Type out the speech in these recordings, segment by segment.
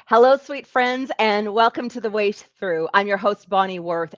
Hello, sweet friends, and welcome to The Way Through. I'm your host, Bonnie Worth.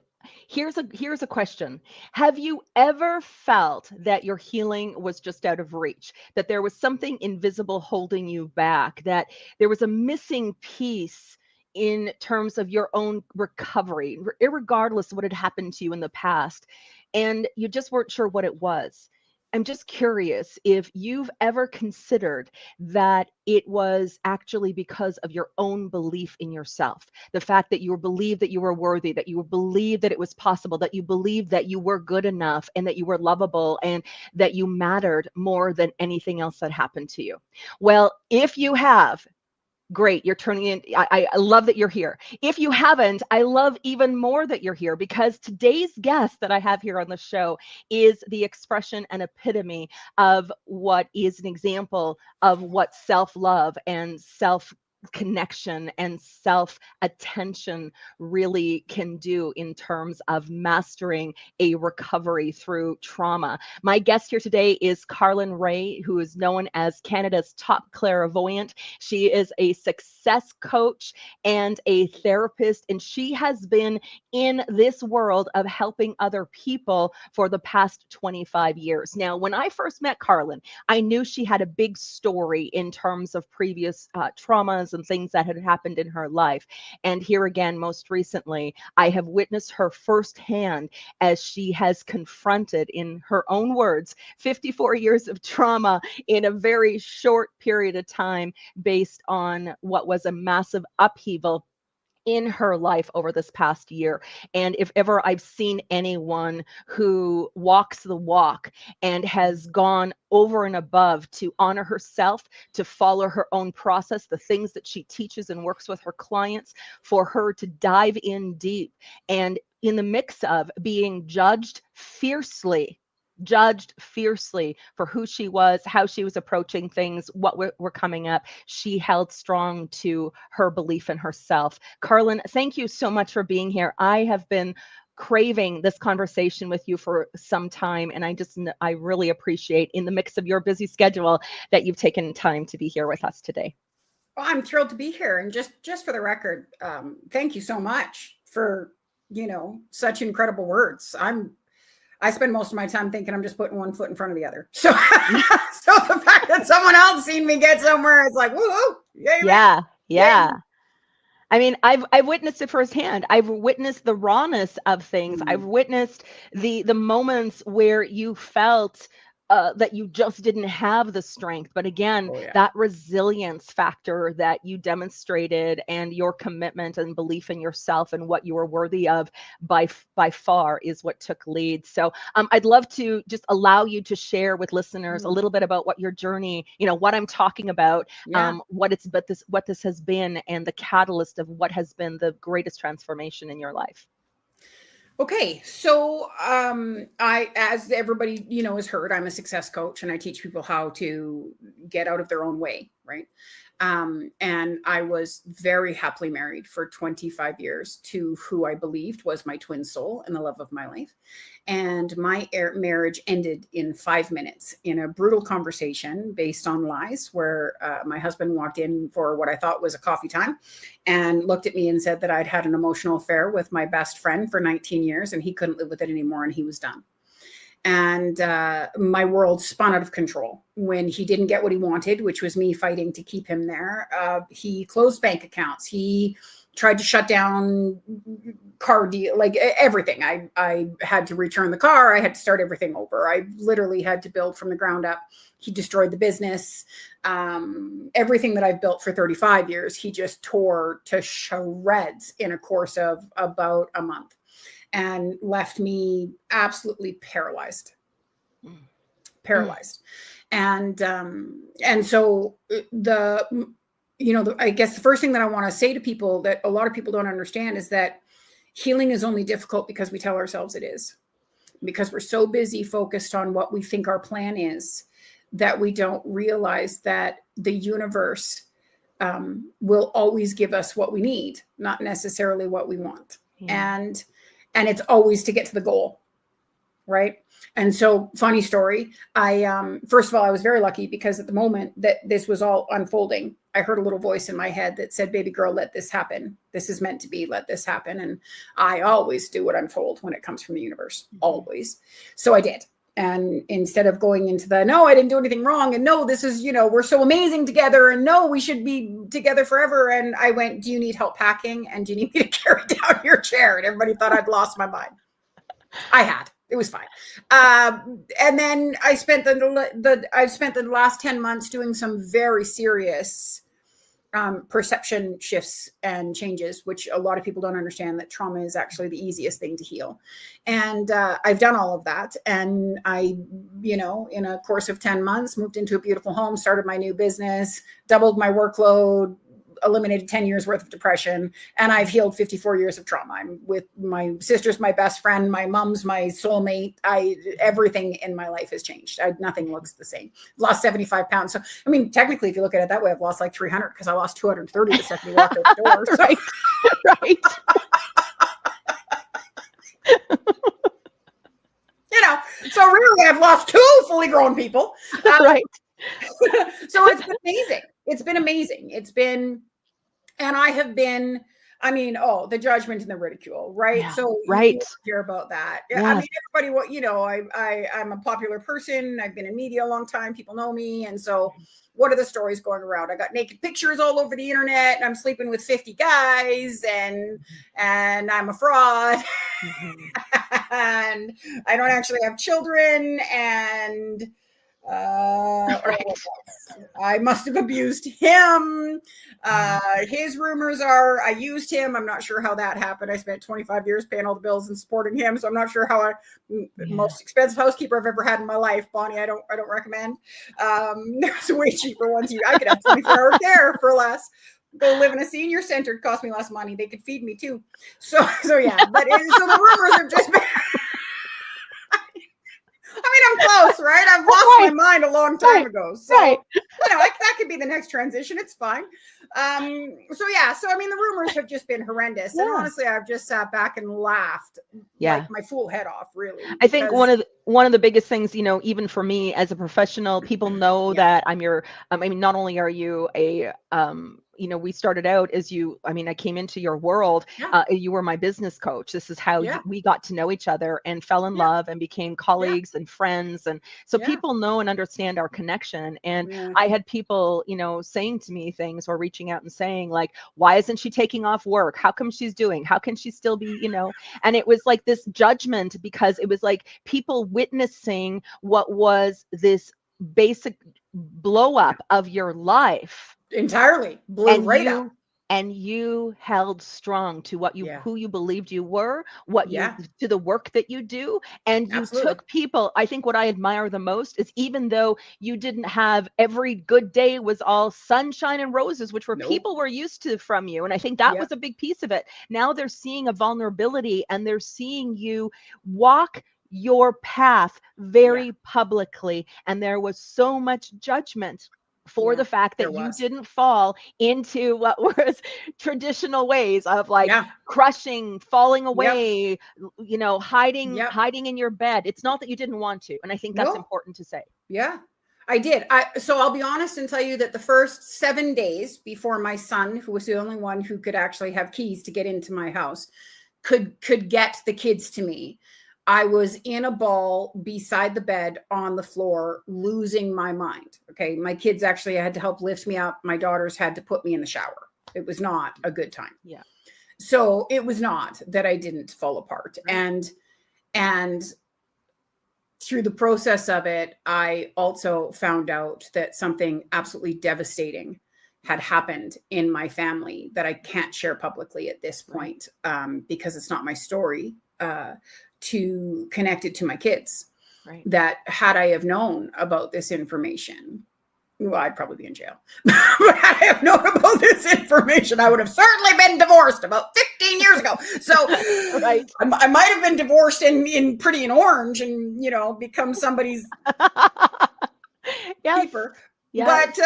Here's a question. Have you ever felt that your healing was just out of reach, that there was something invisible holding you back, that there was a missing piece in terms of your own recovery, irregardless of what had happened to you in the past, and you just weren't sure what it was? I'm just curious if you've ever considered that it was actually because of your own belief in yourself. The fact that you believed that you were worthy, that you believed that it was possible, that you believed that you were good enough and that you were lovable and that you mattered more than anything else that happened to you. Well, if you have, great, you're turning in. I love that you're here. If you haven't, I love even more that you're here, because today's guest that I have here on the show is the expression and epitome of what is an example of what self-love and self-connection and self-attention really can do in terms of mastering a recovery through trauma. My guest here today is Kjarlune Rae, who is known as Canada's top clairvoyant. She is a success coach and a therapist, and she has been in this world of helping other people for the past 25 years. Now, when I first met Kjarlune, I knew she had a big story in terms of previous traumas and things that had happened in her life. And here again, most recently, I have witnessed her firsthand as she has confronted, in her own words, 54 years of trauma in a very short period of time, based on what was a massive upheaval in her life over this past year. And if ever I've seen anyone who walks the walk and has gone over and above to honor herself, to follow her own process, the things that she teaches and works with her clients, for her to dive in deep, and in the mix of being judged fiercely for who she was, how she was approaching things, what were coming up, she held strong to her belief in herself. Kjarlune, thank you so much for being here. I have been craving this conversation with you for some time, and I really appreciate, in the mix of your busy schedule, that you've taken time to be here with us today. Well, I'm thrilled to be here. And just for the record, thank you so much for, such incredible words. I spend most of my time thinking I'm just putting one foot in front of the other. So, so the fact that someone else seen me get somewhere, it's like, woo, yeah. I mean, I've witnessed it firsthand. I've witnessed the rawness of things. I've witnessed the moments where you felt that you just didn't have the strength. But again, that resilience factor that you demonstrated, and your commitment and belief in yourself and what you were worthy of by far, is what took lead. So I'd love to just allow you to share with listeners a little bit about what your journey, what I'm talking about, what this has been, and the catalyst of what has been the greatest transformation in your life. Okay, so as everybody has heard, I'm a success coach, and I teach people how to get out of their own way, right? And I was very happily married for 25 years to who I believed was my twin soul and the love of my life. And my marriage ended in 5 minutes in a brutal conversation based on lies, where my husband walked in for what I thought was a coffee time and looked at me and said that I'd had an emotional affair with my best friend for 19 years and he couldn't live with it anymore and he was done. And my world spun out of control when he didn't get what he wanted, which was me fighting to keep him there. He closed bank accounts. He tried to shut down car deal, like everything. I had to return the car. I had to start everything over. I literally had to build from the ground up. He destroyed the business. Everything that I've built for 35 years, he just tore to shreds in a course of about a month. And left me absolutely paralyzed. And so I guess the first thing that I want to say to people that a lot of people don't understand is that healing is only difficult because we tell ourselves it is, because we're so busy focused on what we think our plan is that we don't realize that the universe will always give us what we need, not necessarily what we want. And it's always to get to the goal, right? And so, funny story, first of all, I was very lucky because at the moment that this was all unfolding, I heard a little voice in my head that said, baby girl, let this happen. This is meant to be, let this happen. And I always do what I'm told when it comes from the universe, always. So I did. And instead of going into the, no, I didn't do anything wrong. And no, this is, we're so amazing together. And no, we should be together forever. And I went, do you need help packing? And do you need me to carry down your chair? And everybody thought I'd lost my mind. I had. It was fine. And then I've spent the last 10 months doing some very serious perception shifts and changes, which a lot of people don't understand, that trauma is actually the easiest thing to heal. And I've done all of that. And I, in a course of 10 months, moved into a beautiful home, started my new business, doubled my workload, eliminated 10 years worth of depression, and I've healed 54 years of trauma. I'm with my sister's my best friend, my mom's my soulmate. Everything in my life has changed. Nothing looks the same. I've lost 75 pounds. So, I mean, technically, if you look at it that way, I've lost like 300 because I lost 230 the second you walked out the door. So. Right. So really, I've lost 2 fully grown people. Right. So it's been amazing. It's been amazing. And I have been, the judgment and the ridicule, right? Yeah, so right. You hear about that. Yes. I mean, everybody, I'm a popular person. I've been in media a long time. People know me. And so what are the stories going around? I got naked pictures all over the internet, and I'm sleeping with 50 guys, and I'm a fraud. And I don't actually have children, and Right. I must have abused him. His rumors are I used him. I'm not sure how that happened. I spent 25 years paying all the bills and supporting him, so I'm not sure how most expensive housekeeper I've ever had in my life, Bonnie. I don't recommend. There's way cheaper ones. I could have 24-hour care for less. Go live in a senior center. It cost me less money. They could feed me too. So yeah. But so the rumors have just been. I'm close, right? I've lost my mind a long time ago. So, that could be the next transition. It's fine. So the rumors have just been horrendous. And honestly, I've just sat back and laughed like my fool head off, really. I think one of the biggest things, even for me as a professional, people know that I'm your, not only are you a, we started out as I came into your world. You were my business coach. This is how we got to know each other and fell in love and became colleagues and friends. And so people know and understand our connection. And I had people, saying to me things or reaching out and saying like, why isn't she taking off work? How come she's doing? How can she still be, and it was like this judgment, because it was like people witnessing what was this basic blow up of your life. Entirely blew right up. And you held strong to what who you believed you were, to the work that you do. And you took people. I think what I admire the most is, even though you didn't have every good day was all sunshine and roses, which were people were used to from you. And I think that was a big piece of it. Now they're seeing a vulnerability, and they're seeing you walk your path very publicly. And there was so much judgment for the fact that you didn't fall into what was traditional ways of like crushing, falling away, hiding in your bed. It's not that you didn't want to. And I think that's important to say. Yeah, I did. So I'll be honest and tell you that the first 7 days before my son, who was the only one who could actually have keys to get into my house, could get the kids to me, I was in a ball beside the bed on the floor, losing my mind. Okay. My kids actually had to help lift me up. My daughters had to put me in the shower. It was not a good time. Yeah. So it was not that I didn't fall apart. Right. And through the process of it, I also found out that something absolutely devastating had happened in my family that I can't share publicly at this point, because it's not my story. To connect it to my kids. Right. That had I have known about this information, I'd probably be in jail. But had I have known about this information, I would have certainly been divorced about 15 years ago. So I might have been divorced in Pretty in Orange and, become somebody's keeper. Yes. But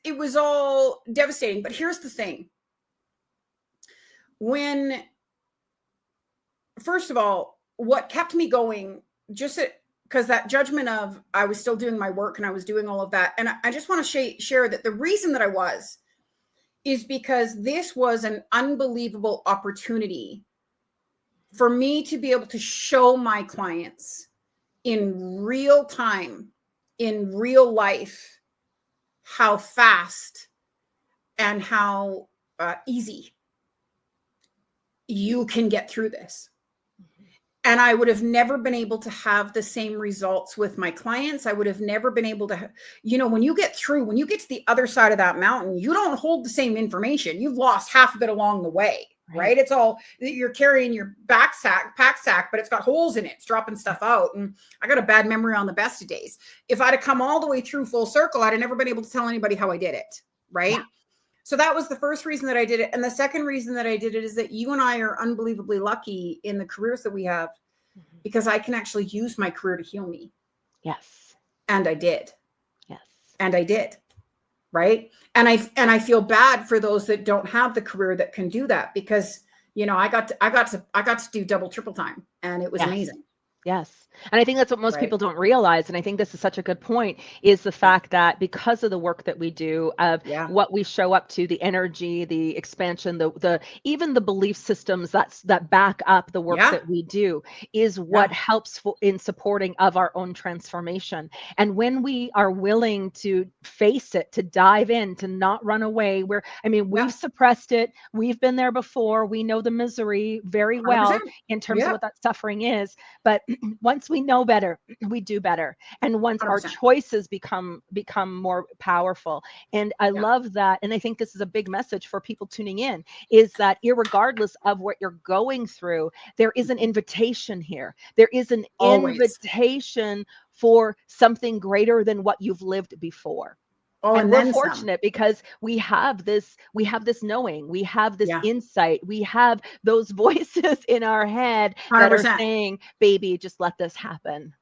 it was all devastating. But here's the thing. When first of all, what kept me going, just because that judgment of I was still doing my work and I was doing all of that. And I just want to share that the reason that I was is because this was an unbelievable opportunity for me to be able to show my clients in real time, in real life, how fast and how easy you can get through this. And I would have never been able to have the same results with my clients. I would have never been able to, when you get to the other side of that mountain, you don't hold the same information. You've lost half of it along the way, right? It's all, you're carrying your pack sack, but it's got holes in it. It's dropping stuff out. And I got a bad memory on the best of days. If I'd have come all the way through full circle, I'd have never been able to tell anybody how I did it, right? Yeah. So that was the first reason that I did it. And the second reason that I did it is that you and I are unbelievably lucky in the careers that we have, because I can actually use my career to heal me. Yes. And I did. Yes. And I did. Right. And I feel bad for those that don't have the career that can do that, because, I got to do double, triple time, and it was amazing. Yes. And I think that's what most people don't realize. And I think this is such a good point, is the fact that because of the work that we do, of what we show up to, the energy, the expansion, the even the belief systems that back up the work that we do, is what helps in supporting of our own transformation. And when we are willing to face it, to dive in, to not run away, we've suppressed it. We've been there before. We know the misery very well 100%. In terms of what that suffering is. But once we know better, we do better. And once 100%. Our choices become more powerful. And I love that. And I think this is a big message for people tuning in, is that irregardless of what you're going through, there is an invitation here. There is an invitation for something greater than what you've lived before. Oh, and we're fortunate because we have this knowing, we have this insight, we have those voices in our head 100%. That are saying, baby, just let this happen.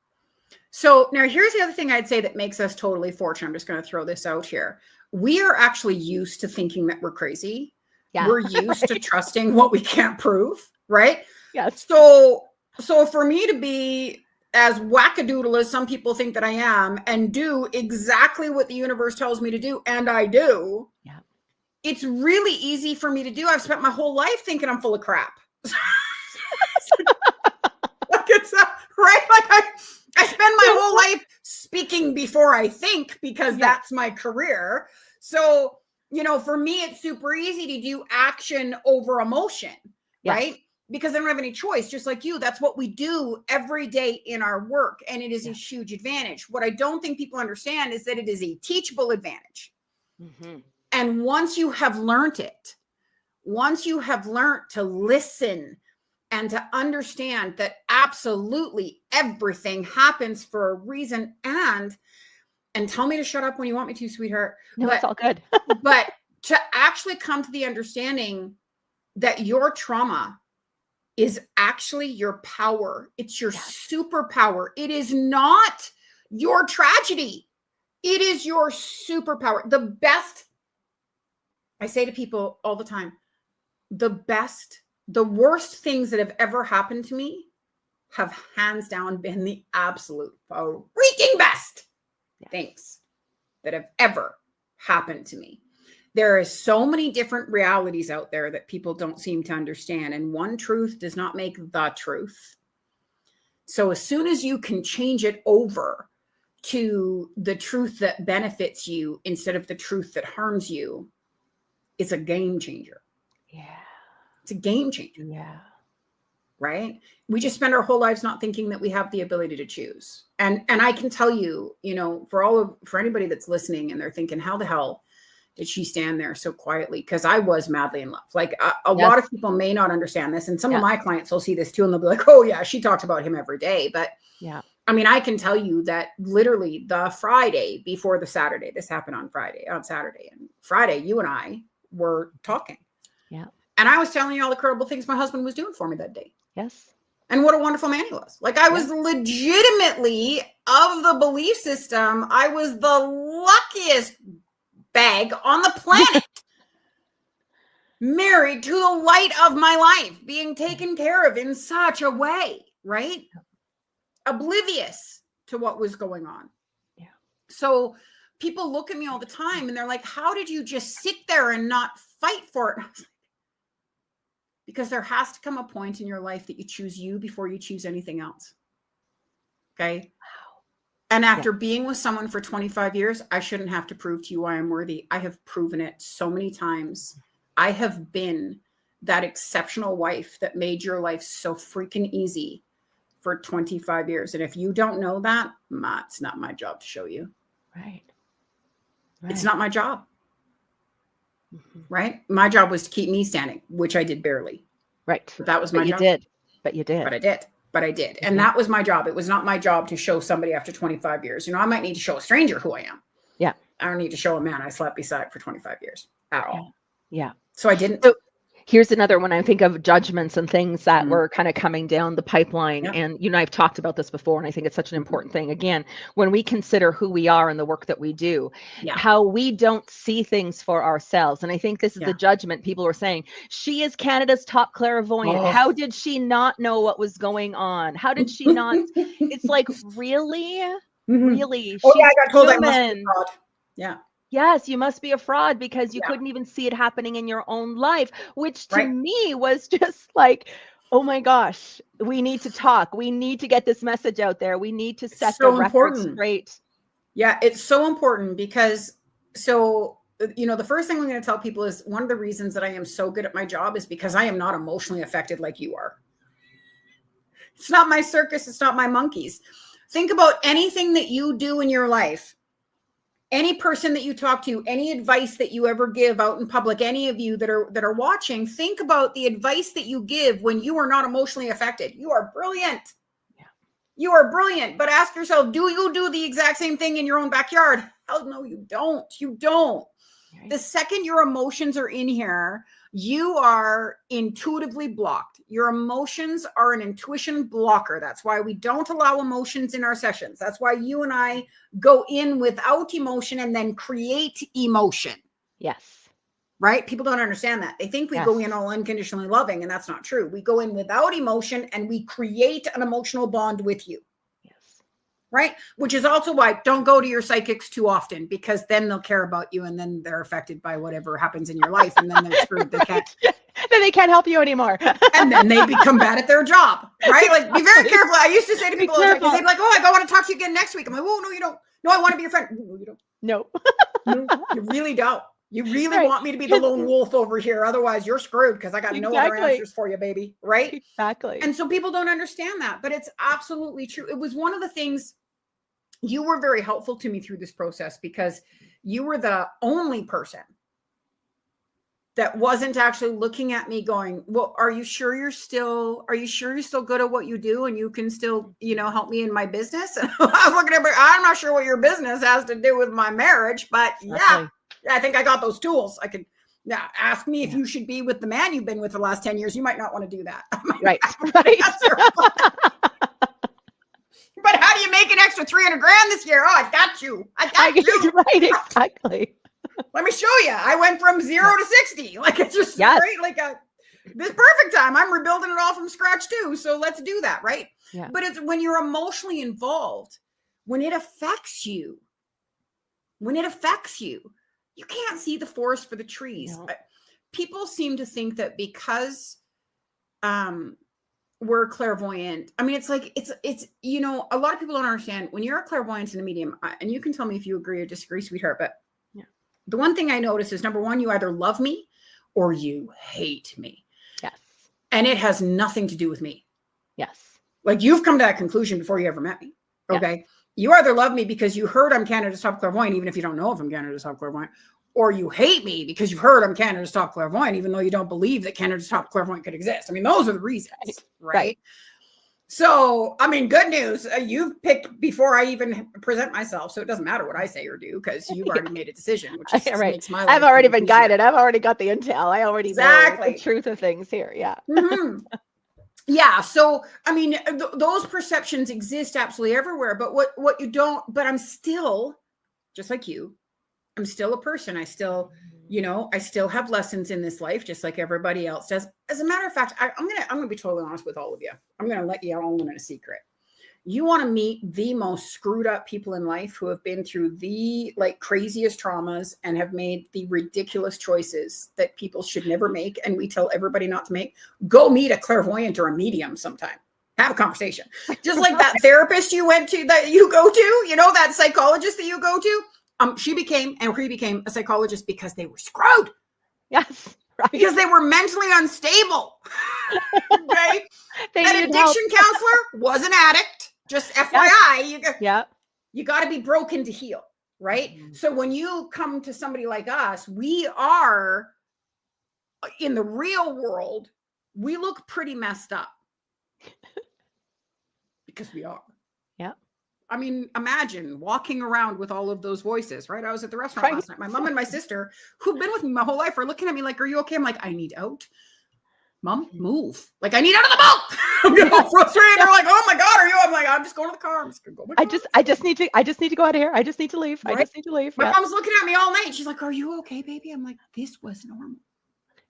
So now here's the other thing I'd say that makes us totally fortunate. I'm just going to throw this out here. We are actually used to thinking that we're crazy. Yeah. We're used to trusting what we can't prove, right? Yes. So for me to be as wackadoodle as some people think that I am, and do exactly what the universe tells me to do, and I do, it's really easy for me to do. I've spent my whole life thinking I'm full of crap. Right? Like I spend my whole life speaking before I think, because that's my career. So, for me, it's super easy to do action over emotion, right? Because I don't have any choice, just like you. That's what we do every day in our work. And it is a huge advantage. What I don't think people understand is that it is a teachable advantage. Mm-hmm. And once you have learned it, once you have learned to listen and to understand that absolutely everything happens for a reason, and tell me to shut up when you want me to, sweetheart. No, it's all good. But to actually come to the understanding that your trauma is actually your power. It's your superpower. It is not your tragedy. It is your superpower. The best, I say to people all the time, the worst things that have ever happened to me have hands down been the absolute freaking best things that have ever happened to me. There is so many different realities out there that people don't seem to understand. And one truth does not make the truth. So as soon as you can change it over to the truth that benefits you instead of the truth that harms you, it's a game changer. Yeah. It's a game changer. Yeah. Right? We just spend our whole lives not thinking that we have the ability to choose. And I can tell you, for anybody that's listening and they're thinking, how the hell did she stand there so quietly? Because I was madly in love. Like a lot of people may not understand this. And some of my clients will see this too. And they'll be like, oh yeah, she talked about him every day. But I can tell you that literally the Friday before the Saturday, this happened on Saturday. And Friday, you and I were talking. Yeah. And I was telling you all the incredible things my husband was doing for me that day. Yes. And what a wonderful man he was. Like I was legitimately, of the belief system, I was the luckiest bag on the planet. married to the light of my life, being taken care of in such a way, right? Oblivious to what was going on. Yeah. So people look at me all the time and they're like, how did you just sit there and not fight for it? Because there has to come a point in your life that you choose you before you choose anything else. Okay. Wow. And after being with someone for 25 years, I shouldn't have to prove to you why I'm worthy. I have proven it so many times. I have been that exceptional wife that made your life so freaking easy for 25 years. And if you don't know that, it's not my job to show you. Right. It's not my job. Right. My job was to keep me standing, which I did barely. Right. But that was my job. But you did. But I did. And that was my job. It was not my job to show somebody after 25 years. I might need to show a stranger who I am. Yeah. I don't need to show a man I slept beside for 25 years at all. Yeah. So I didn't. So here's another one. I think of judgments and things that were kind of coming down the pipeline. Yeah. And I've talked about this before, and I think it's such an important thing. Again, when we consider who we are and the work that we do, how we don't see things for ourselves. And I think this is the judgment people were saying. She is Canada's top clairvoyant. Oh. How did she not know what was going on? How did she not? It's like, really? Really? Oh, yeah, I got told I must be fraud. Yeah. Yes, you must be a fraud because you couldn't even see it happening in your own life, which to me was just like, oh my gosh, we need to talk. We need to get this message out there. We need to set the record straight. Yeah, it's so important because the first thing I'm going to tell people is one of the reasons that I am so good at my job is because I am not emotionally affected like you are. It's not my circus. It's not my monkeys. Think about anything that you do in your life. Any person that you talk to, any advice that you ever give out in public, any of you that are watching, think about the advice that you give when you are not emotionally affected. You are brilliant. Yeah. You are brilliant. But ask yourself, do you do the exact same thing in your own backyard? Hell no, you don't. You don't. Right. The second your emotions are in here, you are intuitively blocked. Your emotions are an intuition blocker. That's why we don't allow emotions in our sessions. That's why you and I go in without emotion and then create emotion. Yes. Right? People don't understand that. They think we go in all unconditionally loving, and that's not true. We go in without emotion and we create an emotional bond with you. Right? Which is also why don't go to your psychics too often, because then they'll care about you and then they're affected by whatever happens in your life. And then they're screwed. Then they can't help you anymore. And then they become bad at their job. Right? Like, be very careful. I used to say to people, they'd be like, oh, I want to talk to you again next week. I'm like, oh, no, you don't. No, I want to be your friend. No, you don't. No. No, you really don't. You really want me to be the lone wolf over here. Otherwise, you're screwed because I got no other answers for you, baby. Right? Exactly. And so people don't understand that, but it's absolutely true. It was one of the things. You were very helpful to me through this process because you were the only person that wasn't actually looking at me going, well, are you sure you're still good at what you do and you can still, help me in my business? And I was looking at her, I'm not sure what your business has to do with my marriage, but yeah, I think I got those tools. I could ask me if you should be with the man you've been with the last 10 years. You might not want to do that. Right. But how do you make an extra $300,000 this year? Oh, I got you. You. Right, exactly. Let me show you. I went from 0 to 60. Like, it's just great. Like this perfect time. I'm rebuilding it all from scratch too. So let's do that. Right. Yeah. But it's when you're emotionally involved, when it affects you, you can't see the forest for the trees. No. People seem to think that because, we're clairvoyant. I mean, it's like, it's, a lot of people don't understand when you're a clairvoyant and a medium, and you can tell me if you agree or disagree, sweetheart, but the one thing I notice is number one, you either love me or you hate me. Yes. And it has nothing to do with me. Yes. Like you've come to that conclusion before you ever met me. Okay. Yes. You either love me because you heard I'm Canada's top clairvoyant, even if you don't know if I'm Canada's top clairvoyant, or you hate me because you've heard I'm Canada's top clairvoyant, even though you don't believe that Canada's top clairvoyant could exist. I mean, those are the reasons, right? So, I mean, good news. You've picked before I even present myself. So it doesn't matter what I say or do because you've already made a decision, which is, makes my life. I've already been guided. I've already got the intel. I already know the truth of things here. Yeah. Mm-hmm. Yeah. So, I mean, those perceptions exist absolutely everywhere. But what you don't, but I'm still, just like you, I'm still a person. I still You know, I still have lessons in this life, just like everybody else does. As a matter of fact, I'm gonna be totally honest with all of you. I'm gonna let you all in a secret. You want to meet the most screwed up people in life who have been through the like craziest traumas and have made the ridiculous choices that people should never make, and we tell everybody not to make. Go meet a clairvoyant or a medium sometime. Have a conversation. Just like that therapist you went to, that you go to, you know, that psychologist that you go to. He became a psychologist because they were screwed. Yes. Right. Because they were mentally unstable. Right? That addiction counselor was an addict. Just FYI, you got to be broken to heal, right? Mm-hmm. So when you come to somebody like us, we are in the real world, we look pretty messed up because we are. Yeah. I mean, imagine walking around with all of those voices, right? I was at the restaurant last night. My mom and my sister, who've been with me my whole life, are looking at me like, "Are you okay?" I'm like, "I need out. Mom, move. Like, I need out of the boat." I'm getting all frustrated. They're like, "Oh my God, are you?" I'm like, "I'm just going to the car. I'm just gonna go." I just need to go out of here. I just need to leave. Right? I just need to leave. My mom's looking at me all night. She's like, "Are you okay, baby?" I'm like, "This was normal."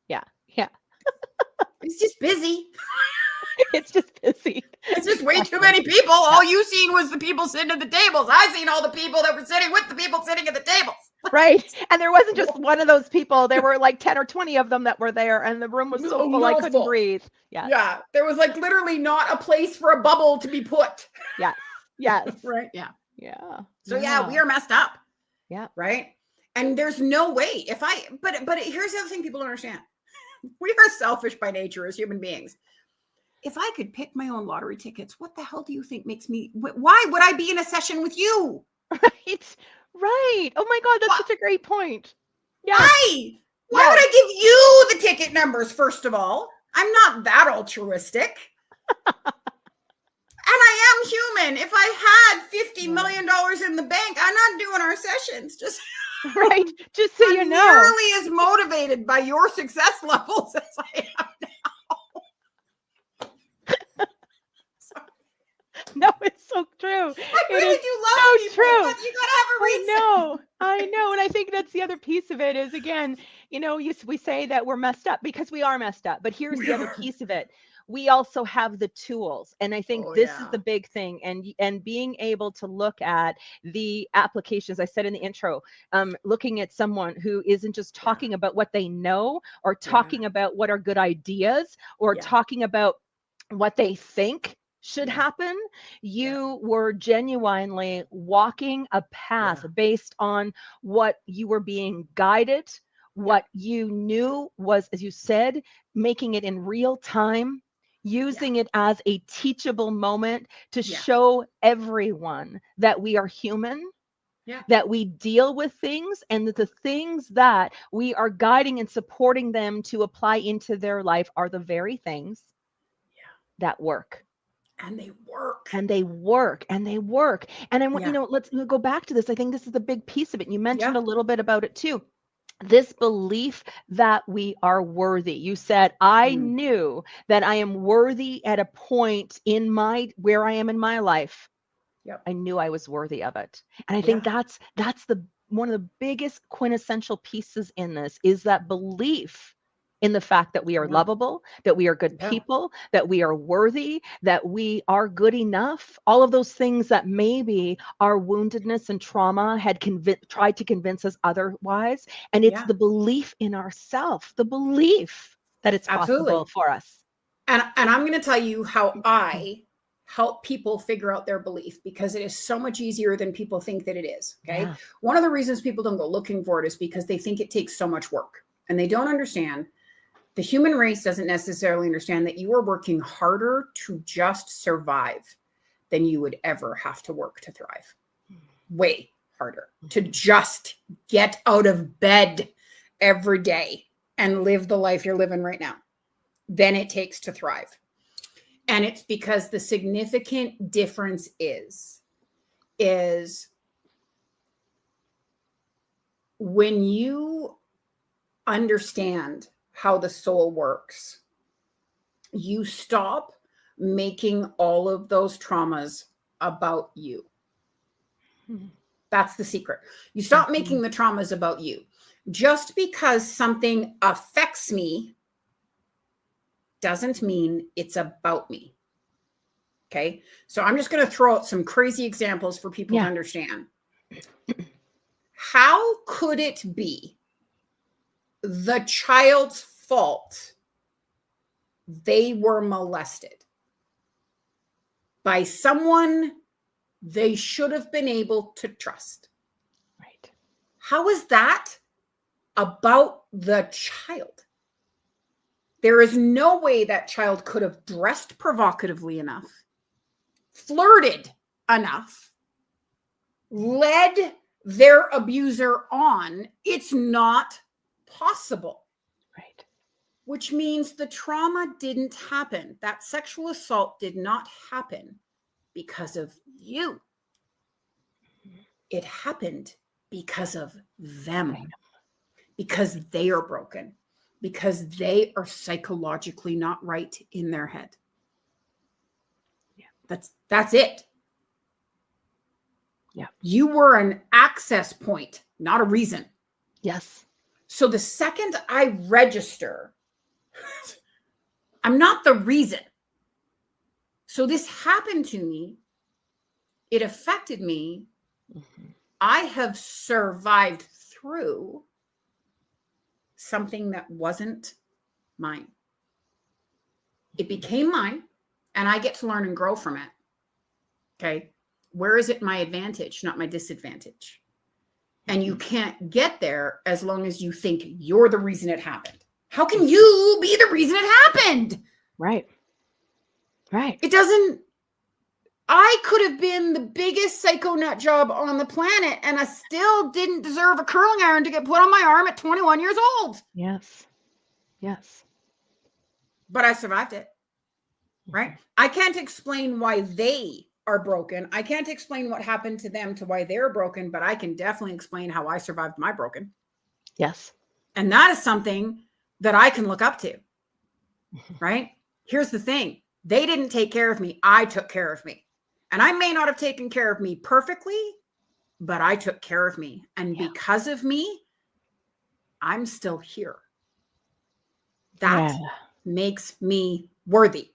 Yeah. Yeah. It's just busy. It's just busy. It's just way too many people. All you seen was the people sitting at the tables. I seen all the people that were sitting with the people sitting at the tables. Right. And there wasn't just one of those people. There were like 10 or 20 of them that were there, and the room was so full I couldn't breathe. Yeah. Yeah. There was like literally not a place for a bubble to be put. Yeah. Yes. Right. Yeah. Yeah. So yeah, we are messed up. Yeah. Right. And there's no way but here's the other thing people don't understand. We are selfish by nature as human beings. If I could pick my own lottery tickets, what the hell do you think makes me, why would I be in a session with you? Right. Right. Oh my God, that's such a great point. Yeah. Why would I give you the ticket numbers, first of all? I'm not that altruistic. And I am human. If I had $50 million in the bank, I'm not doing our sessions. Just right. Just so you know. I'm nearly as motivated by your success levels as I am now. No, it's so true. I really do love people, true. But you gotta have a reason. I know. And I think that's the other piece of it is, again, you know, we say that we're messed up because we are messed up. But here's the other piece of it. We also have the tools. And I think this is the big thing. And being able to look at the applications, I said in the intro, looking at someone who isn't just talking about what they know or talking about what are good ideas or talking about what they think should happen. You were genuinely walking a path based on what you were being guided, what you knew was, as you said, making it in real time, using it as a teachable moment to show everyone that we are human, that we deal with things, and that the things that we are guiding and supporting them to apply into their life are the very things that work. And they work. And they work. And they work. And I want, you know, let's go back to this. I think this is the big piece of it. You mentioned a little bit about it too. This belief that we are worthy. You said, I knew that I am worthy at a point in where I am in my life. Yep. I knew I was worthy of it. And I think that's one of the biggest quintessential pieces in this is that belief in the fact that we are lovable, that we are good people, that we are worthy, that we are good enough, all of those things that maybe our woundedness and trauma had tried to convince us otherwise. And it's the belief in ourselves, the belief that it's possible for us. And I'm going to tell you how I help people figure out their belief, because it is so much easier than people think that it is. Okay. Yeah. One of the reasons people don't go looking for it is because they think it takes so much work, and they don't understand. The human race doesn't necessarily understand that you are working harder to just survive than you would ever have to work to thrive. Way harder to just get out of bed every day and live the life you're living right now than it takes to thrive. And it's because the significant difference is when you understand how the soul works, you stop making all of those traumas about you. That's the secret. You stop making the traumas about you. Just because something affects me doesn't mean it's about me. Okay. So I'm just going to throw out some crazy examples for people to understand. How could it be the child's fault they were molested by someone they should have been able to trust? Right. How is that about the child? There is no way that child could have dressed provocatively enough, flirted enough, led their abuser on. It's not possible. Right. Which means the trauma didn't happen. That sexual assault did not happen because of you. It happened because of them. Right. Because they are broken. Because they are psychologically not right in their head. Yeah. That's it. Yeah. You were an access point, not a reason. Yes. So the second I register, I'm not the reason. So this happened to me. It affected me. Mm-hmm. I have survived through something that wasn't mine. It became mine, and I get to learn and grow from it. Okay. Where is it my advantage, not my disadvantage? And you can't get there as long as you think you're the reason it happened. How can you be the reason it happened? Right. Right. It doesn't. I could have been the biggest psycho nut job on the planet, and I still didn't deserve a curling iron to get put on my arm at 21 years old. Yes. Yes. But I survived it. Right? I can't explain why they are broken. I can't explain what happened to them to why they're broken, but I can definitely explain how I survived my broken. Yes. And that is something that I can look up to. Right? Here's the thing. They didn't take care of me. I took care of me. And I may not have taken care of me perfectly, but I took care of me. And because of me, I'm still here. That makes me worthy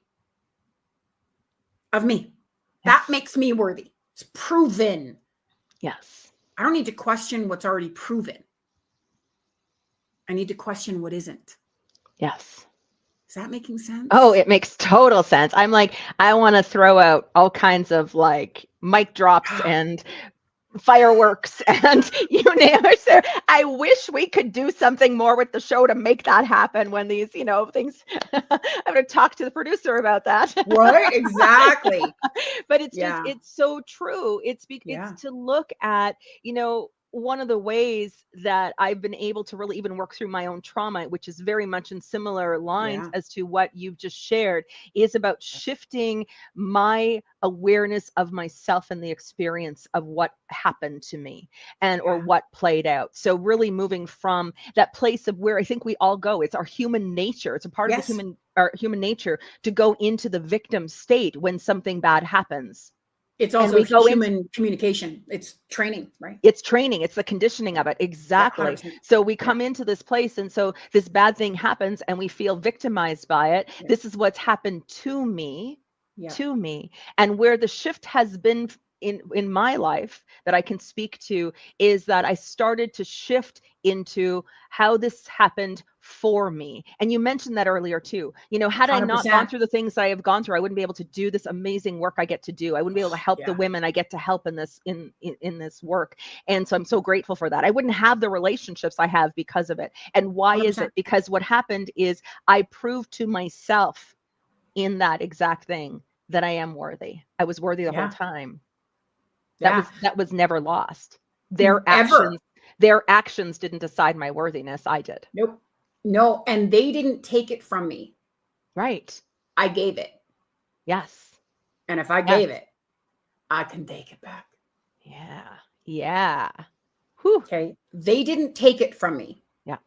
of me. That makes me worthy. It's proven. Yes. I don't need to question what's already proven. I need to question what isn't. Yes. Is that making sense? Oh, it makes total sense. I'm like, I want to throw out all kinds of like mic drops and fireworks and you name it. I wish we could do something more with the show to make that happen when these, things. I'm going to talk to the producer about that. Right, exactly. But it's just, it's so true. It's to look at, one of the ways that I've been able to really even work through my own trauma, which is very much in similar lines as to what you've just shared, is about shifting my awareness of myself and the experience of what happened to me and or what played out. So really moving from that place of where I think we all go. It's our human nature. It's a part of the human nature to go into the victim state when something bad happens. It's also human communication. It's training, right? It's training. It's the conditioning of it. Exactly. So we come into this place. And so this bad thing happens and we feel victimized by it. This is what's happened to me, And where the shift has been in my life that I can speak to is that I started to shift into how this happened for me. And you mentioned that earlier too. Had 100%. I not gone through the things I have gone through, I wouldn't be able to do this amazing work I get to do. I wouldn't be able to help the women I get to help in this in this work. And so I'm so grateful for that. I wouldn't have the relationships I have because of it. And why 100%. Is it? Because what happened is I proved to myself in that exact thing that I am worthy. I was worthy the whole time. That was never lost. Their actions didn't decide my worthiness. I did. Nope. No, and they didn't take it from me. Right. I gave it. Yes. And if I gave it, I can take it back. Yeah. Yeah. Whew. Okay. They didn't take it from me. Yeah.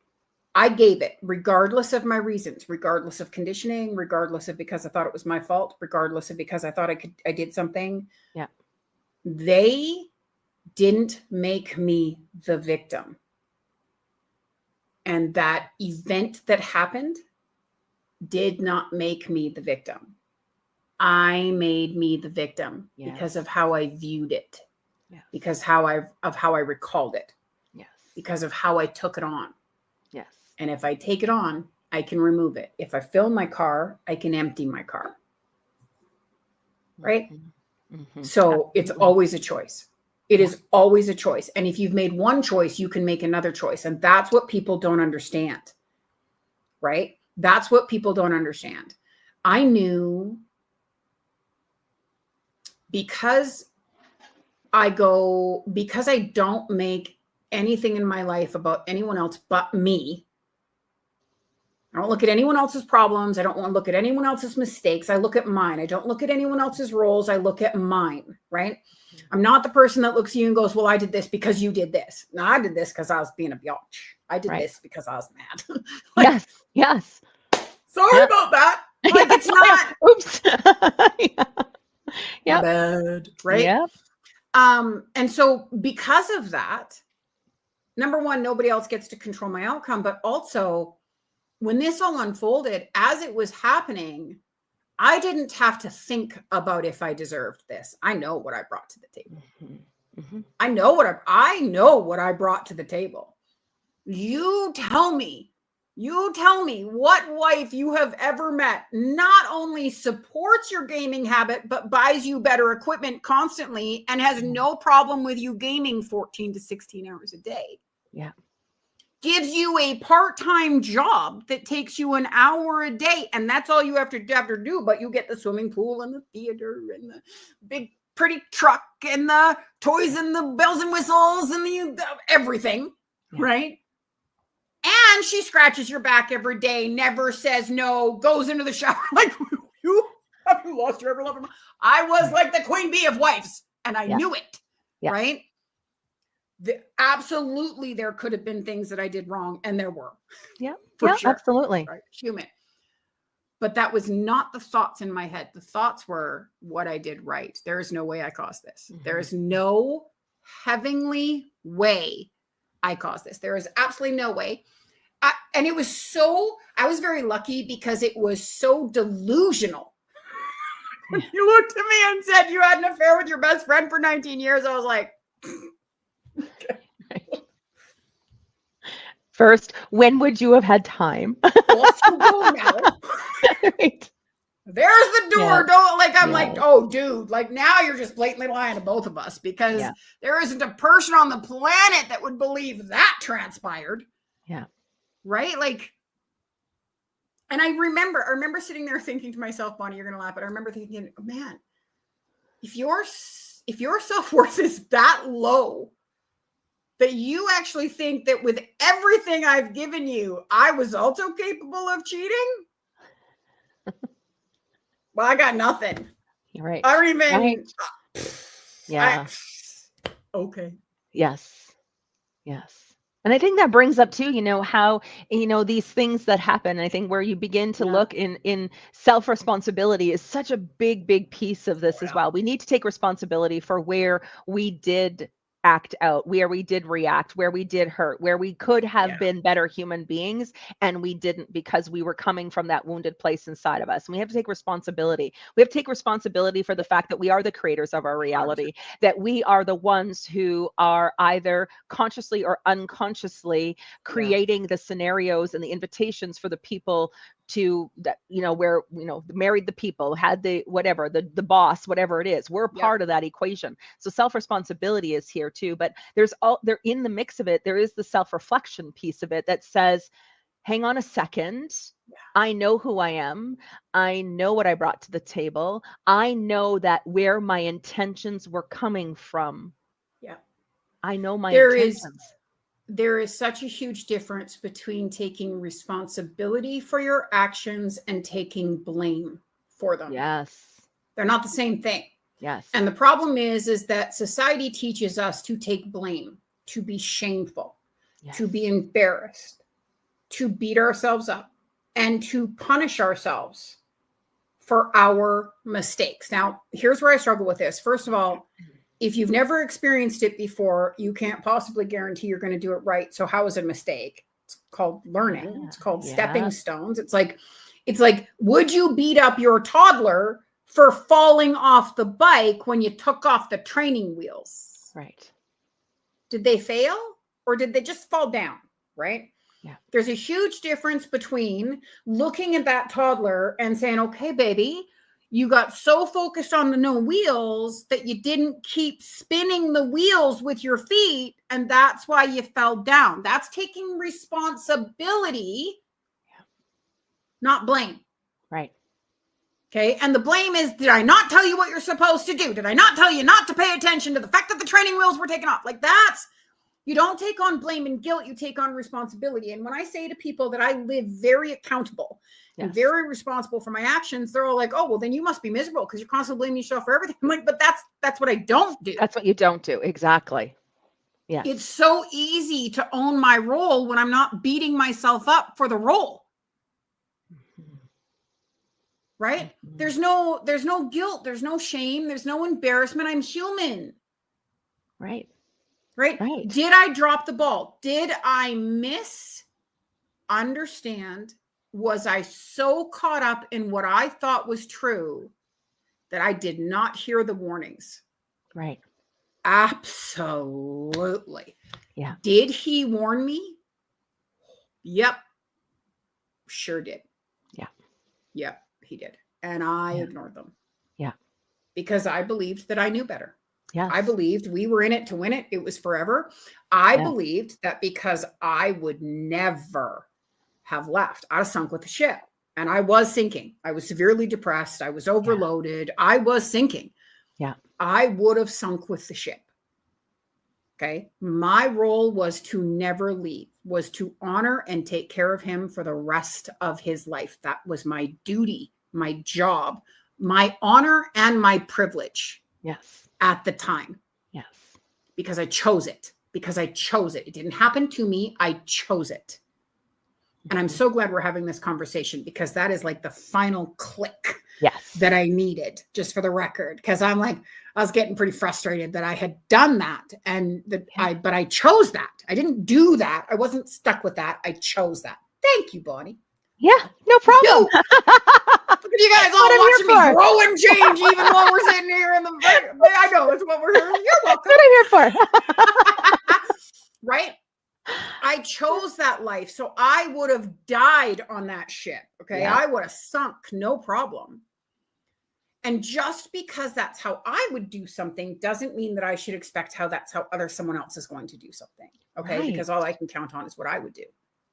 I gave it regardless of my reasons, regardless of conditioning, regardless of because I thought it was my fault, regardless of because I thought I did something. Yeah. They didn't make me the victim. And that event that happened did not make me the victim. I made me the victim because of how I viewed it, because of how I recalled it, because of how I took it on. And if I take it on, I can remove it. If I fill my car, I can empty my car. Right? So it's always a choice. It is always a choice. And if you've made one choice, you can make another choice. And that's what people don't understand. Right? That's what people don't understand. I knew, because I don't make anything in my life about anyone else but me. I don't look at anyone else's problems. I don't want to look at anyone else's mistakes. I look at mine. I don't look at anyone else's roles. I look at mine, right? I'm not the person that looks at you and goes, well, I did this because you did this. No, I did this because I was being a biatch. I did this because I was mad. Like, yes. Sorry about that. Like, it's not. Oops. My bad, right? Yep. And so because of that, number one, nobody else gets to control my outcome. But also, when this all unfolded, as it was happening, I didn't have to think about if I deserved this. I know what I brought to the table. I know what I brought to the table. You tell me what wife you have ever met not only supports your gaming habit, but buys you better equipment constantly and has no problem with you gaming 14 to 16 hours a day. Yeah. Gives you a part-time job that takes you an hour a day. And that's all you have to do. But you get the swimming pool and the theater and the big pretty truck and the toys and the bells and whistles and the everything. Right? And she scratches your back every day, never says no, goes into the shower. Like, have you lost your ever loving? I was like the queen bee of wives, and I knew it. Right? Absolutely, there could have been things that I did wrong, and there were. For sure. Absolutely. Right? Human. But that was not the thoughts in my head. The thoughts were what I did right. There is no way I caused this. There is no heavenly way I caused this. There is absolutely no way. And it was I was very lucky because it was so delusional. When you looked at me and said you had an affair with your best friend for 19 years, I was like, First, when would you have had time? Off you go now. Right. There's the door. Don't I'm like, oh, dude, like now you're just blatantly lying to both of us because there isn't a person on the planet that would believe that transpired. Yeah. Right? Like, and I remember sitting there thinking to myself, Bonnie, you're going to laugh, but I remember thinking, oh, man, if your self-worth is that low that you actually think that with everything I've given you, I was also capable of cheating. Well, I got nothing. You're right. I don't even. Right. Okay. Yes. And I think that brings up too, how, these things that happen. I think where you begin to look in self-responsibility is such a big, big piece of this as well. We need to take responsibility for where we did act out, where we did react, where we did hurt, where we could have been better human beings and we didn't because we were coming from that wounded place inside of us. And we have to take responsibility. We have to take responsibility for the fact that we are the creators of our reality, that we are the ones who are either consciously or unconsciously creating the scenarios and the invitations for the people to that, where, married the people, had the whatever, the boss, whatever it is, we're part of that equation. So self-responsibility is here too, but there in the mix of it, there is the self-reflection piece of it that says, hang on a second. I know who I am. I know what I brought to the table. I know that where my intentions were coming from. Yeah. I know my intentions. There is such a huge difference between taking responsibility for your actions and taking blame for them. Yes. They're not the same thing. Yes. And the problem is that society teaches us to take blame, to be shameful, to be embarrassed, to beat ourselves up, and to punish ourselves for our mistakes. Now, here's where I struggle with this. First of all, if you've never experienced it before, you can't possibly guarantee you're going to do it right. So how is it a mistake? It's called learning. Yeah. It's called Yeah. stepping stones. It's like, would you beat up your toddler for falling off the bike when you took off the training wheels? Right. Did they fail or did they just fall down? Right? Yeah. There's a huge difference between looking at that toddler and saying, okay, baby, you got so focused on the no wheels that you didn't keep spinning the wheels with your feet. And that's why you fell down. That's taking responsibility, not blame. Right. Okay. And the blame is, did I not tell you what you're supposed to do? Did I not tell you not to pay attention to the fact that the training wheels were taken off? Like you don't take on blame and guilt, you take on responsibility. And when I say to people that I live very accountable and very responsible for my actions, they're all like, oh, well, then you must be miserable because you're constantly blaming yourself for everything. I'm like, but that's what I don't do. That's what you don't do. Exactly. Yeah. It's so easy to own my role when I'm not beating myself up for the role. Right? There's no guilt. There's no shame. There's no embarrassment. I'm human. Right. Right? Did I drop the ball? Did I misunderstand? Was I so caught up in what I thought was true that I did not hear the warnings? Right. Absolutely. Yeah. Did he warn me? Yep. Sure did. Yeah. Yep, he did. And I ignored them. Yeah. Because I believed that I knew better. Yes. I believed we were in it to win it. It was forever. I believed that because I would never have left, I'd have sunk with the ship. And I was sinking. I was severely depressed. I was overloaded. I was sinking. Yeah. I would have sunk with the ship. Okay. My role was to never leave, was to honor and take care of him for the rest of his life. That was my duty, my job, my honor, and my privilege. Yes. At the time. Yes. Because I chose it. It didn't happen to me. I chose it. And I'm so glad we're having this conversation because that is like the final click that I needed, just for the record. Because I was getting pretty frustrated that I had done that. And but I chose that. I didn't do that. I wasn't stuck with that. I chose that. Thank you, Bonnie. Yeah, no problem. Look at you guys all watching me grow and change, even while we're sitting here in the. I know that's what we're hearing. You're welcome. That's what I'm here for. Right? I chose that life, so I would have died on that ship. Okay, I would have sunk, no problem. And just because that's how I would do something doesn't mean that I should expect that's how someone else is going to do something. Okay, because all I can count on is what I would do.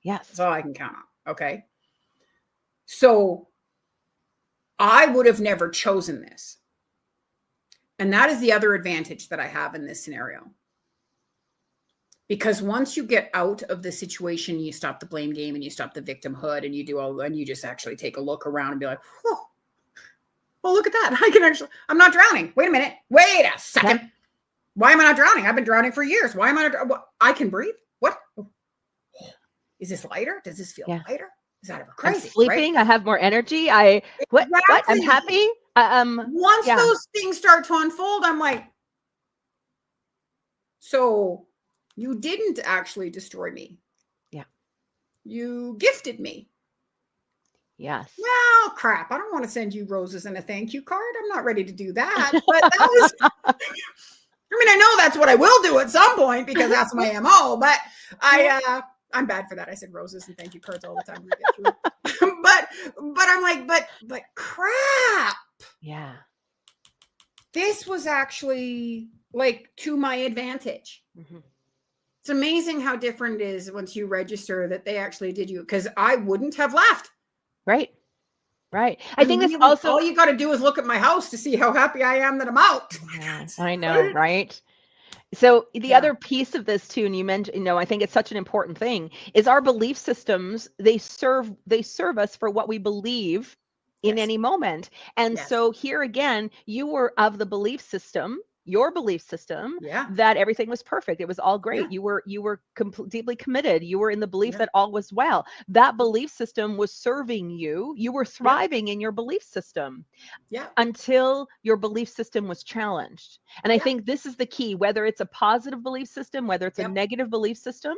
Yes, that's all I can count on. Okay. So I would have never chosen this. And that is the other advantage that I have in this scenario. Because once you get out of the situation, you stop the blame game and you stop the victimhood and you just actually take a look around and be like, whoa, well, look at that. I'm not drowning. Wait a minute. Wait a second. Yeah. Why am I not drowning? I've been drowning for years. Why am I not? I can breathe. What? Is this lighter? Does this feel lighter? Is that ever crazy? I'm sleeping. Right? I have more energy. What? I'm happy. Once those things start to unfold, I'm like, so you didn't actually destroy me. Yeah. You gifted me. Yes. Well, crap. I don't want to send you roses and a thank you card. I'm not ready to do that. But that was, I know that's what I will do at some point because that's my MO, but I'm bad for that. I said roses and thank you cards all the time. but I'm like, but crap. Yeah. This was actually like to my advantage. Mm-hmm. It's amazing how different it is once you register that they actually did you, because I wouldn't have left. Right. I think it's also all you got to do is look at my house to see how happy I am that I'm out. Yeah, I know, right? So the other piece of this too, and you mentioned, I think it's such an important thing, is our belief systems. They serve us for what we believe in any moment. And so here again, you were of the belief system, your belief system, that everything was perfect. It was all great. You were deeply committed. You were in the belief that all was well. That belief system was serving you. You were thriving in your belief system until your belief system was challenged. And I think this is the key, whether it's a positive belief system, whether it's a negative belief system,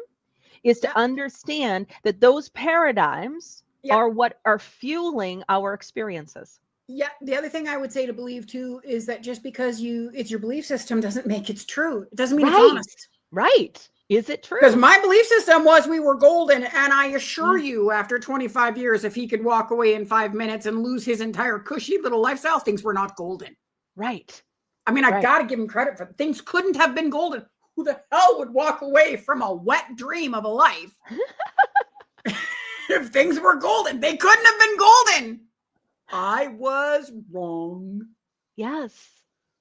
is to Yeah. understand that those paradigms Yeah. are what are fueling our experiences. Yeah. The other thing I would say to believe too is that just because it's your belief system doesn't make it's true. It doesn't mean it's Right. honest. Right. Is it true? Because my belief system was we were golden. And I assure you, after 25 years, if he could walk away in 5 minutes and lose his entire cushy little lifestyle, things were not golden. Right. I mean, I got to give him credit for it. Things couldn't have been golden. Who the hell would walk away from a wet dream of a life if things were golden? They couldn't have been golden. I was wrong. Yes.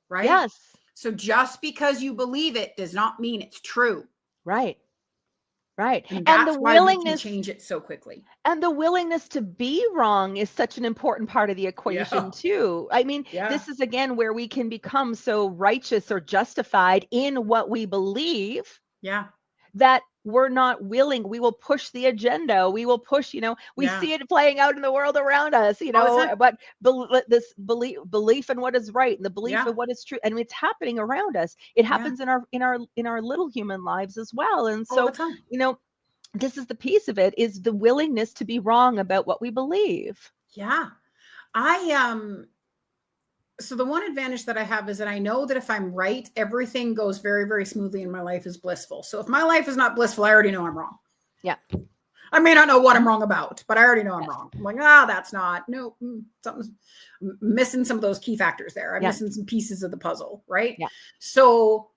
Right? Yes. So just because you believe it does not mean it's true. Right. Right. And And that's the why we willingness can change it so quickly. and the willingness to be wrong is such an important part of the equation too. I mean, this is again where we can become so righteous or justified in what we believe. Yeah. That we're not willing. We will push the agenda. We will push, we see it playing out in the world around us, but this belief in what is right and the belief in what is true. And it's happening around us. It happens in our little human lives as well. And so, this is the piece of it, is the willingness to be wrong about what we believe. Yeah. So the one advantage that I have is that I know that if I'm right, everything goes very, very smoothly and my life is blissful. So if my life is not blissful, I already know I'm wrong. Yeah. I may not know what I'm wrong about, but I already know I'm wrong. I'm like, that's not, something's missing some of those key factors there. I'm missing some pieces of the puzzle, right? Yeah. So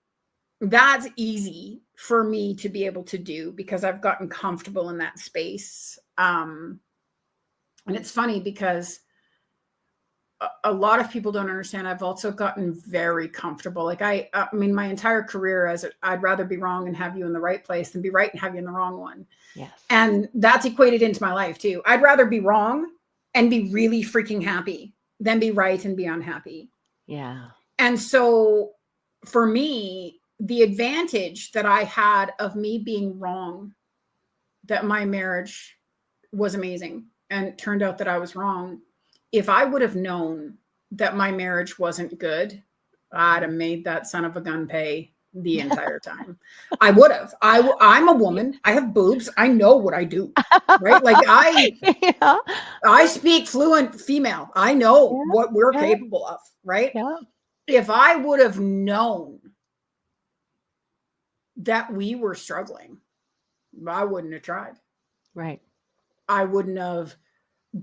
that's easy for me to be able to do because I've gotten comfortable in that space. And it's funny because a lot of people don't understand. I've also gotten very comfortable. Like I mean, my entire career I'd rather be wrong and have you in the right place than be right and have you in the wrong one. Yes. And that's equated into my life too. I'd rather be wrong and be really freaking happy than be right and be unhappy. Yeah. And so for me, the advantage that I had of me being wrong, that my marriage was amazing and it turned out that I was wrong. If I would have known that my marriage wasn't good, I'd have made that son of a gun pay the entire time. I would have. I'm a woman. I have boobs. I know what I do, right? Like I speak fluent female. I know what we're capable of, right? Yeah. If I would have known that we were struggling, I wouldn't have tried. Right. I wouldn't have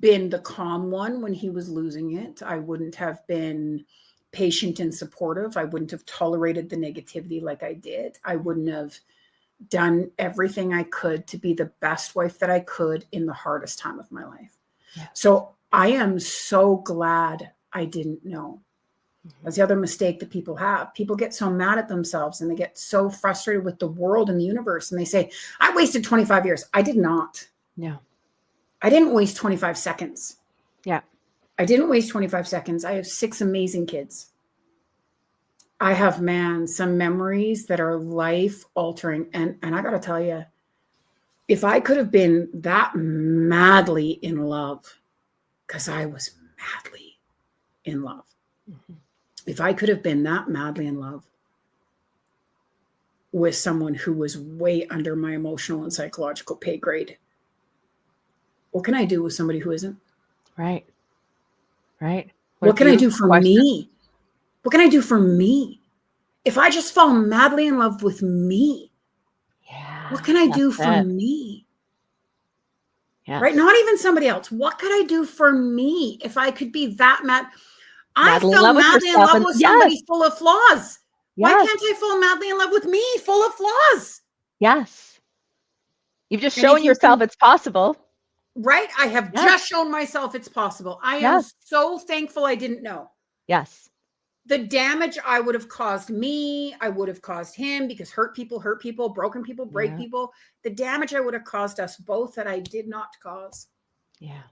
been the calm one when he was losing it. I wouldn't have been patient and supportive. I wouldn't have tolerated the negativity like I did. I wouldn't have done everything I could to be the best wife that I could in the hardest time of my life. Yeah. So I am so glad I didn't know. That's the other mistake that people have. People get so mad at themselves and they get so frustrated with the world and the universe. And they say, I wasted 25 years. I did not. No. I didn't waste 25 seconds. Yeah. I didn't waste 25 seconds. I have 6 amazing kids. I have, some memories that are life altering. And I got to tell you, if I could have been that madly in love, because I was madly in love. Mm-hmm. If I could have been that madly in love with someone who was way under my emotional and psychological pay grade, what can I do with somebody who isn't? Right. Right. What can I do for me? What can I do for me? If I just fall madly in love with me, what can I do for me? Yeah. Right? Not even somebody else. What could I do for me if I could be that mad? I fell madly in love with somebody full of flaws. Why can't I fall madly in love with me full of flaws? Yes. You've just shown yourself it's possible. Right? I have just shown myself it's possible. I am so thankful I didn't know. Yes. The damage I would have caused me, I would have caused him, because hurt people, broken people, break people. The damage I would have caused us both that I did not cause. Yeah.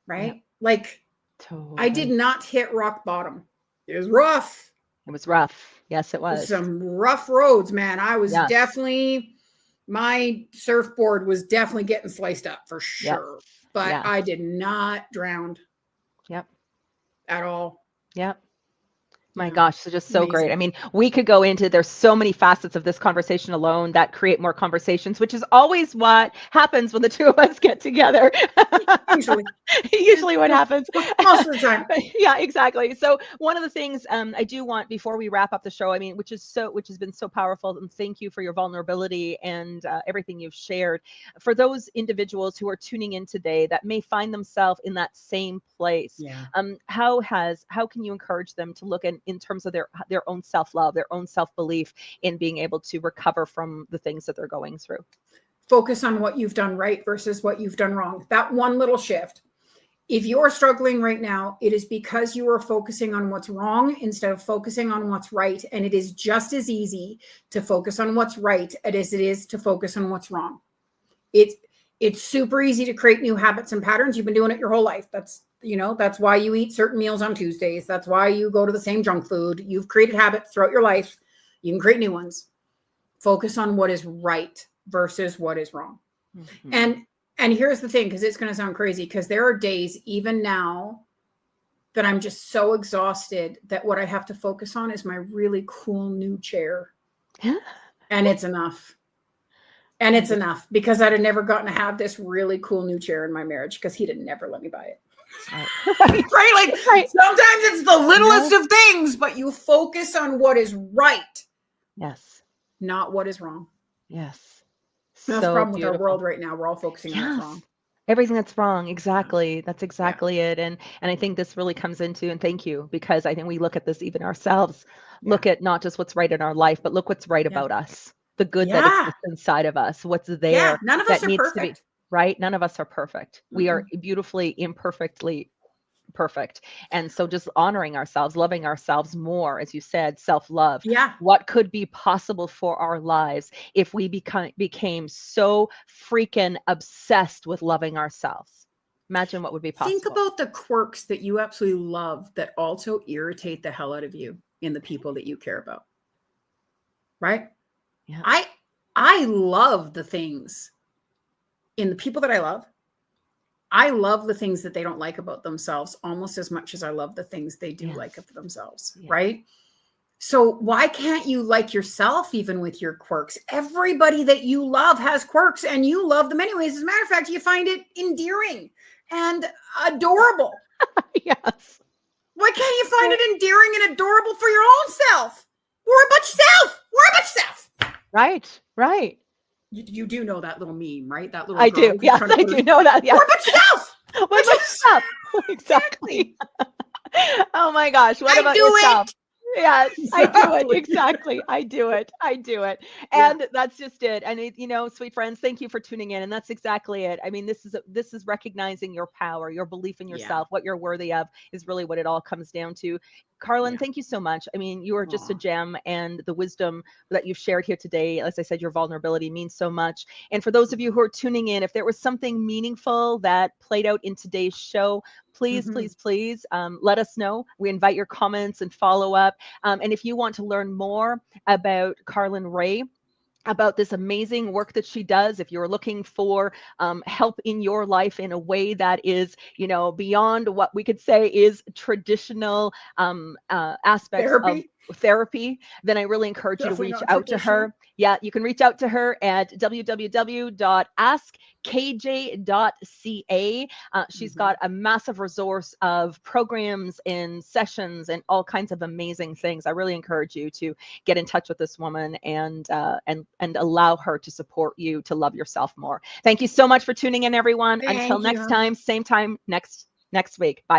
Right? Yeah. Like, totally. I did not hit rock bottom. It was rough. It was rough. Yes, it was. Some rough roads, man. I was definitely... My surfboard was definitely getting sliced up for sure, but I did not drown. Yep. At all. Yep. My Yeah. gosh, so just so great. Amazing. I mean, we could go into, there's so many facets of this conversation alone that create more conversations, which is always what happens when the two of us get together. Usually. Usually what happens. Most of the time. Yeah, exactly. So one of the things I do want, before we wrap up the show, I mean, which has been so powerful, and thank you for your vulnerability and everything you've shared. For those individuals who are tuning in today that may find themselves in that same place, Yeah. how can you encourage them to look in terms of their own self-love, their own self-belief in being able to recover from the things that they're going through? Focus on what you've done right versus what you've done wrong. That one little shift. If you're struggling right now, it is because you are focusing on what's wrong instead of focusing on what's right. And it is just as easy to focus on what's right as it is to focus on what's wrong. It's super easy to create new habits and patterns. You've been doing it your whole life. That's why you eat certain meals on Tuesdays. That's why you go to the same junk food. You've created habits throughout your life. You can create new ones. Focus on what is right versus what is wrong. Mm-hmm. And here's the thing, because it's going to sound crazy, because there are days even now that I'm just so exhausted that what I have to focus on is my really cool new chair. And it's enough. And it's enough, because I'd have never gotten to have this really cool new chair in my marriage, because he'd have never let me buy it. Right. Like, sometimes it's the littlest of things, but you focus on what is right. Yes. Not what is wrong. Yes. That's the problem with our world right now. We're all focusing on what's wrong. Everything that's wrong. Exactly. That's exactly it. And I think this really comes into, and thank you, because I think we look at this even ourselves, look at not just what's right in our life, but look what's right about us, the good that exists inside of us, what's there. Yeah. None of us are perfect. To be, right? None of us are perfect. Mm-hmm. We are beautifully, imperfectly perfect. And so just honoring ourselves, loving ourselves more, as you said, self-love. Yeah. What could be possible for our lives if we became so freaking obsessed with loving ourselves? Imagine what would be possible. Think about the quirks that you absolutely love that also irritate the hell out of you in the people that you care about. Right? Yeah. I love the things in the people that I love. I love the things that they don't like about themselves almost as much as I love the things they do like of themselves, right? So why can't you like yourself even with your quirks? Everybody that you love has quirks, and you love them anyways. As a matter of fact, you find it endearing and adorable. Yes. Why can't you find it endearing and adorable for your own self? Worry about yourself. Worry about yourself. Right, right. You do know that little meme, right? That little I do. Yes, I do know that. Yeah. Worry about yourself. What about yourself? Exactly. Oh my gosh. What about yourself? Yes, exactly. I do it. Exactly. I do it. And that's just it. And sweet friends, thank you for tuning in. And that's exactly it. I mean, this is recognizing your power, your belief in yourself, what you're worthy of is really what it all comes down to. Kjarlune, thank you so much. I mean, you are just a gem, and the wisdom that you've shared here today, as I said, your vulnerability means so much. And for those of you who are tuning in, if there was something meaningful that played out in today's show, please, please, let us know. We invite your comments and follow up. And if you want to learn more about Kjarlune Rae, about this amazing work that she does, if you're looking for help in your life in a way that is, beyond what we could say is traditional aspects of therapy, then I really encourage you to reach out to her. Yeah, you can reach out to her at www.askkj.ca. She's got a massive resource of programs and sessions and all kinds of amazing things. I really encourage you to get in touch with this woman and allow her to support you to love yourself more. Thank you so much for tuning in, everyone. Until next time, same time next week. Bye.